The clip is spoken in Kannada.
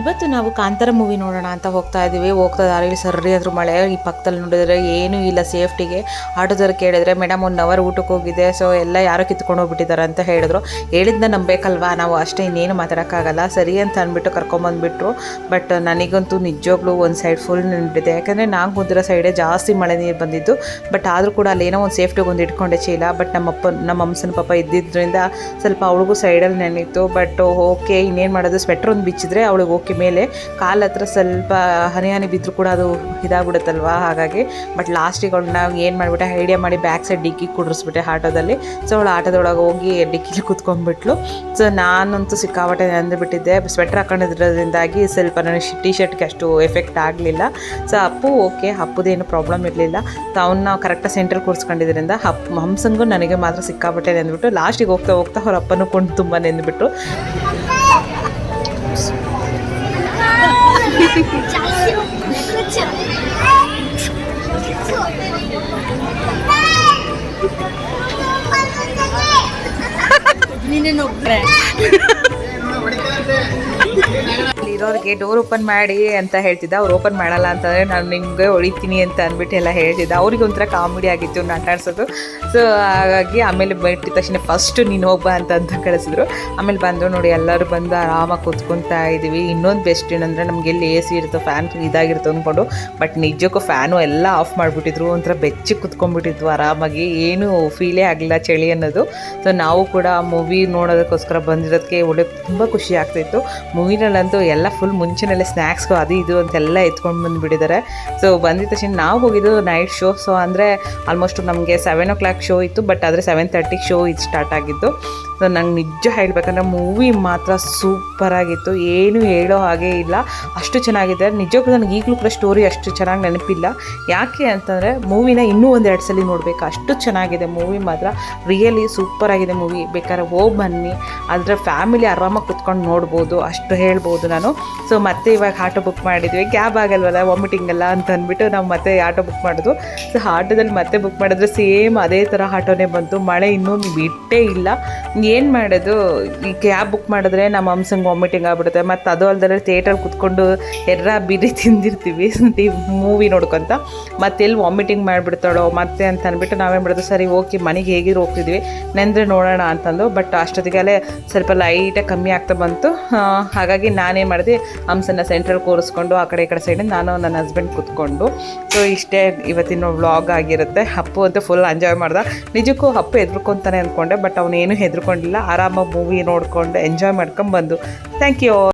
ಇವತ್ತು ನಾವು ಕಾಂತಾರ ಮೂವಿ ನೋಡೋಣ ಅಂತ ಹೋಗ್ತಾ ಇದ್ದೀವಿ. ಹೋಗ್ತಾ ದಾರಿಲಿ ಸರ್ರಿ ಅದ್ರ ಮಳೆ. ಈ ಪಕ್ಕದಲ್ಲಿ ನೋಡಿದ್ರೆ ಏನೂ ಇಲ್ಲ ಸೇಫ್ಟಿಗೆ. ಆಟೋದವ್ರು ಕೇಳಿದ್ರೆ ಮೇಡಮ್ 1 ಅವರ್ ಊಟಕ್ಕೆ ಹೋಗಿದೆ, ಸೊ ಎಲ್ಲ ಯಾರೋ ಕಿತ್ಕೊಂಡು ಹೋಗ್ಬಿಟ್ಟಿದ್ದಾರೆ ಅಂತ ಹೇಳಿದ್ರು. ಹೇಳಿದ್ನ ನಂಬೇಕಲ್ವಾ ನಾವು, ಅಷ್ಟೇ ಇನ್ನೇನು ಮಾತಾಡೋಕ್ಕಾಗಲ್ಲ. ಸರಿ ಅಂತ ಅಂದ್ಬಿಟ್ಟು ಕರ್ಕೊಂಬಂದುಬಿಟ್ರು. ಬಟ್ ನನಗಂತೂ ನಿಜವಾಗ್ಲೂ ಒಂದು ಸೈಡ್ ಫುಲ್ ನೆನ್ಬಿಟ್ಟಿದೆ. ಯಾಕಂದರೆ ನಾನು ಕುಂತಿರೋ ಸೈಡೇ ಜಾಸ್ತಿ ಮಳೆ ನೀರು ಬಂದಿದ್ದು. ಬಟ್ ಆದರೂ ಕೂಡ ಅಲ್ಲೇನೋ ಒಂದು ಸೇಫ್ಟಿಗೆ ಒಂದು ಇಟ್ಕೊಂಡೆ ಚೀಲ. ಬಟ್ ನಮ್ಮ ಅಮ್ಮನ ಪಾಪ ಇದ್ದಿದ್ದರಿಂದ ಸ್ವಲ್ಪ ಅವಳಿಗೂ ಸೈಡಲ್ಲಿ ನೆನಿತ್ತು. ಬಟ್ ಓಕೆ, ಇನ್ನೇನು ಮಾಡೋದು, ಸ್ವೆಟ್ರ್ ಒಂದು ಬಿಚ್ಚಿದ್ರೆ ಅವಳಿಗೆ ಓಕೆ. ಮೇಲೆ ಕಾಲ ಹತ್ರ ಸ್ವಲ್ಪ ಹನಿ ಬಿದ್ದರೂ ಕೂಡ ಅದು ಇದಾಗ್ಬಿಡುತ್ತಲ್ವ, ಹಾಗಾಗಿ. ಬಟ್ ಲಾಸ್ಟಿಗೆ ಅವಳು ನಾವು ಏನು ಮಾಡಿಬಿಟ್ಟೆ, ಐಡಿಯಾ ಮಾಡಿ ಬ್ಯಾಕ್ ಸೈಡ್ ಡಿಕ್ಕಿ ಕುಡಿಸ್ಬಿಟ್ಟೆ ಆಟೋದಲ್ಲಿ. ಸೊ ಅವಳು ಆಟೋದೊಳಗೆ ಹೋಗಿ ಡಿಕ್ಕಿಲಿ ಕೂತ್ಕೊಂಡ್ಬಿಟ್ಲು. ಸೊ ನಾನಂತೂ ಸಿಕ್ಕಾಪಟ್ಟೆ ನೆಂದುಬಿಟ್ಟಿದ್ದೆ. ಸ್ವೆಟ್ರ್ ಹಾಕೊಂಡಿದ್ರಿಂದಾಗಿ ಸ್ವಲ್ಪ ನನಗೆ ಟೀ ಶರ್ಟ್ಗೆ ಅಷ್ಟು ಎಫೆಕ್ಟ್ ಆಗಲಿಲ್ಲ. ಸೊ ಅಪ್ಪು ಓಕೆ, ಅಪ್ಪುದೇನು ಪ್ರಾಬ್ಲಮ್ ಇರಲಿಲ್ಲ. ಸೊ ಅವನ್ನ ಕರೆಕ್ಟಾಗಿ ಸೆಂಟ್ರಲ್ಲಿ ಕೂರಿಸ್ಕೊಂಡಿದ್ದರಿಂದ ಹಂಸಂಗೂ ನನಗೆ ಮಾತ್ರ ಸಿಕ್ಕಾಪಟ್ಟೆ ನೆಂದ್ಬಿಟ್ಟು. ಲಾಸ್ಟಿಗೆ ಹೋಗ್ತಾ ಹೋಗ್ತಾ ಅವ್ರ ಅಪ್ಪನೂ ಕೊಂಡು ತುಂಬ ನೆಂದ್ಬಿಟ್ಟು. ಇರೋರಿಗೆ ಡೋರ್ ಓಪನ್ ಮಾಡಿ ಅಂತ ಹೇಳ್ತಿದ್ದ. ಅವ್ರು ಓಪನ್ ಮಾಡಲ್ಲ ಅಂತಂದರೆ ನಾನು ನಿಮಗೆ ಹೊಡಿತೀನಿ ಅಂತ ಅಂದ್ಬಿಟ್ಟು ಎಲ್ಲ ಹೇಳ್ತಿದ್ದ. ಅವ್ರಿಗೆ ಒಂಥರ ಕಾಮಿಡಿ ಆಗಿತ್ತು ನಾಟ ಆಡ್ಸೋದು. ಸೊ ಹಾಗಾಗಿ ಆಮೇಲೆ ಬಿಟ್ಟಿದ ತಕ್ಷಣ ಫಸ್ಟು ನೀನು ಹೋಗ್ಬಾ ಅಂತ ಕಳಿಸಿದ್ರು. ಆಮೇಲೆ ಬಂದು ನೋಡಿ ಎಲ್ಲರೂ ಬಂದು ಆರಾಮಾಗಿ ಕೂತ್ಕೊತಾ ಇದ್ದೀವಿ. ಇನ್ನೊಂದು ಬೆಸ್ಟ್ ಏನಂದರೆ ನಮಗೆ ಎಲ್ಲಿ AC ಇರುತ್ತೋ, ಫ್ಯಾನ್ ಇದಾಗಿರುತ್ತೋ ಅಂದ್ಕೊಂಡು. ಬಟ್ ನಿಜಕ್ಕೂ ಫ್ಯಾನು ಎಲ್ಲ ಆಫ್ ಮಾಡಿಬಿಟ್ಟಿದ್ರು. ಒಂಥರ ಬೆಚ್ಚಿಗೆ ಕೂತ್ಕೊಂಡ್ಬಿಟ್ಟಿದ್ವು ಆರಾಮಾಗಿ, ಏನೂ ಫೀಲೇ ಆಗಲಿಲ್ಲ ಚಳಿ ಅನ್ನೋದು. ಸೊ ನಾವು ಕೂಡ ಮೂವಿ ನೋಡೋದಕ್ಕೋಸ್ಕರ ಬಂದಿರೋದಕ್ಕೆ ಒಳ್ಳೆ ತುಂಬ ಖುಷಿ ಆಗ್ತಾಯಿತ್ತು. ಮೂವಿನಲ್ಲಂತೂ ಎಲ್ಲ ಫುಲ್ ಮುಂಚಿನಲ್ಲೇ ಸ್ನ್ಯಾಕ್ಸ್ಗೂ ಅದು ಇದು ಅಂತೆಲ್ಲ ಎತ್ಕೊಂಡು ಬಂದುಬಿಟ್ಟಿದ್ದಾರೆ. ಸೊ ಬಂದಿದ್ದ ತಕ್ಷಣ ನಾವು ಹೋಗಿದ್ದು ನೈಟ್ ಶೋ. ಸೊ ಅಂದರೆ ಆಲ್ಮೋಸ್ಟ್ ನಮಗೆ 7 o'clock ಶೋ ಇತ್ತು. ಬಟ್ ಆದರೆ 7:30 ಶೋ ಇದು ಸ್ಟಾರ್ಟ್ ಆಗಿದ್ದು. ಸೊ ನಂಗೆ ನಿಜ ಹೇಳಬೇಕಂದ್ರೆ ಮೂವಿ ಮಾತ್ರ ಸೂಪರಾಗಿತ್ತು. ಏನು ಹೇಳೋ ಹಾಗೆ ಇಲ್ಲ, ಅಷ್ಟು ಚೆನ್ನಾಗಿದೆ. ನಿಜಕ್ಕೂ ನನಗೆ ಈಗಲೂ ಕೂಡ ಸ್ಟೋರಿ ಅಷ್ಟು ಚೆನ್ನಾಗಿ ನೆನಪಿಲ್ಲ. ಯಾಕೆ ಅಂತಂದರೆ ಮೂವಿನ ಇನ್ನೂ 1-2 ಸಲ ನೋಡಬೇಕು, ಅಷ್ಟು ಚೆನ್ನಾಗಿದೆ ಮೂವಿ ಮಾತ್ರ. ರಿಯಲಿ ಸೂಪರಾಗಿದೆ ಮೂವಿ. ಬೇಕಾದ್ರೆ ಹೋಗಿ ಬನ್ನಿ, ಆದರೆ ಫ್ಯಾಮಿಲಿ ಆರಾಮಾಗಿ ಕುತ್ಕೊಂಡು ನೋಡ್ಬೋದು, ಅಷ್ಟು ಹೇಳ್ಬೋದು ನಾನು. ಸೊ ಮತ್ತೆ ಇವಾಗ ಆಟೋ ಬುಕ್ ಮಾಡಿದ್ವಿ. ಕ್ಯಾಬ್ ಆಗಲ್ವಲ್ಲ, ವಾಮಿಟಿಂಗ್ ಅಲ್ಲ ಅಂತ ಅಂದ್ಬಿಟ್ಟು ನಾವು ಮತ್ತೆ ಆಟೋ ಬುಕ್ ಮಾಡೋದು. ಸೊ ಆಟೋದಲ್ಲಿ ಮತ್ತೆ ಬುಕ್ ಮಾಡಿದ್ರೆ ಸೇಮ್ ಅದೇ ಥರ ಆಟೋನೇ ಬಂತು. ಮಳೆ ಇನ್ನೂ ಬಿಟ್ಟೇ ಇಲ್ಲ. ಏನು ಮಾಡೋದು, ಈ ಕ್ಯಾಬ್ ಬುಕ್ ಮಾಡಿದ್ರೆ ನಮ್ಮ ಹಂಸಂಗೆ ವಾಮಿಟಿಂಗ್ ಆಗ್ಬಿಡುತ್ತೆ. ಮತ್ತು ಅದು ಅಲ್ಲದೆ ಥಿಯೇಟ್ರಲ್ಲಿ ಕುತ್ಕೊಂಡು ಬಿರಿ ತಿಂದಿರ್ತೀವಿ ಮೂವಿ ನೋಡ್ಕೊತ. ಮತ್ತೆ ಎಲ್ಲಿ ವಾಮಿಟಿಂಗ್ ಮಾಡಿಬಿಡ್ತಾಳೋ ಮತ್ತೆ ಅಂತ ಅಂದ್ಬಿಟ್ಟು ನಾವೇನು ಮಾಡೋದು, ಸರಿ ಓಕೆ ಮನೆಗೆ ಹೇಗಿರೋ ಹೋಗ್ತಿದ್ವಿ, ನೆಂದರೆ ನೋಡೋಣ ಅಂತಂದು. ಬಟ್ ಅಷ್ಟೊತ್ತಿಗೆ ಸ್ವಲ್ಪ ಲೈಟಾಗಿ ಕಮ್ಮಿ ಆಗ್ತಾ ಬಂತು. ಹಾಗಾಗಿ ನಾನೇನು ಮಾಡಿದೆ, ಹಂಸನ ಸೆಂಟ್ರಲ್ಲಿ ಕೂರಿಸ್ಕೊಂಡು ಆ ಕಡೆ ಈ ಕಡೆ ಸೈಡಿಂದ ನಾನು ನನ್ನ ಹಸ್ಬೆಂಡ್ ಕೂತ್ಕೊಂಡು. ಸೊ ಇಷ್ಟೇ ಇವತ್ತಿನ ವ್ಲಾಗ್ ಆಗಿರುತ್ತೆ. ಅಪ್ಪು ಅಂತೂ ಫುಲ್ ಎಂಜಾಯ್ ಮಾಡ್ದೆ. ನಿಜಕ್ಕೂ ಅಪ್ಪು ಹೆದ್ರುಕೊಂತಾನೆ ಅಂದ್ಕೊಂಡೆ, ಬಟ್ ಅವನೇನು ಹೆದ್ರುಕೊಂಡಿಲ್ಲ. ಆರಾಮಾಗಿ ಮೂವಿ ನೋಡ್ಕೊಂಡು ಎಂಜಾಯ್ ಮಾಡ್ಕೊಂಡು ಬಂದು. Thank you.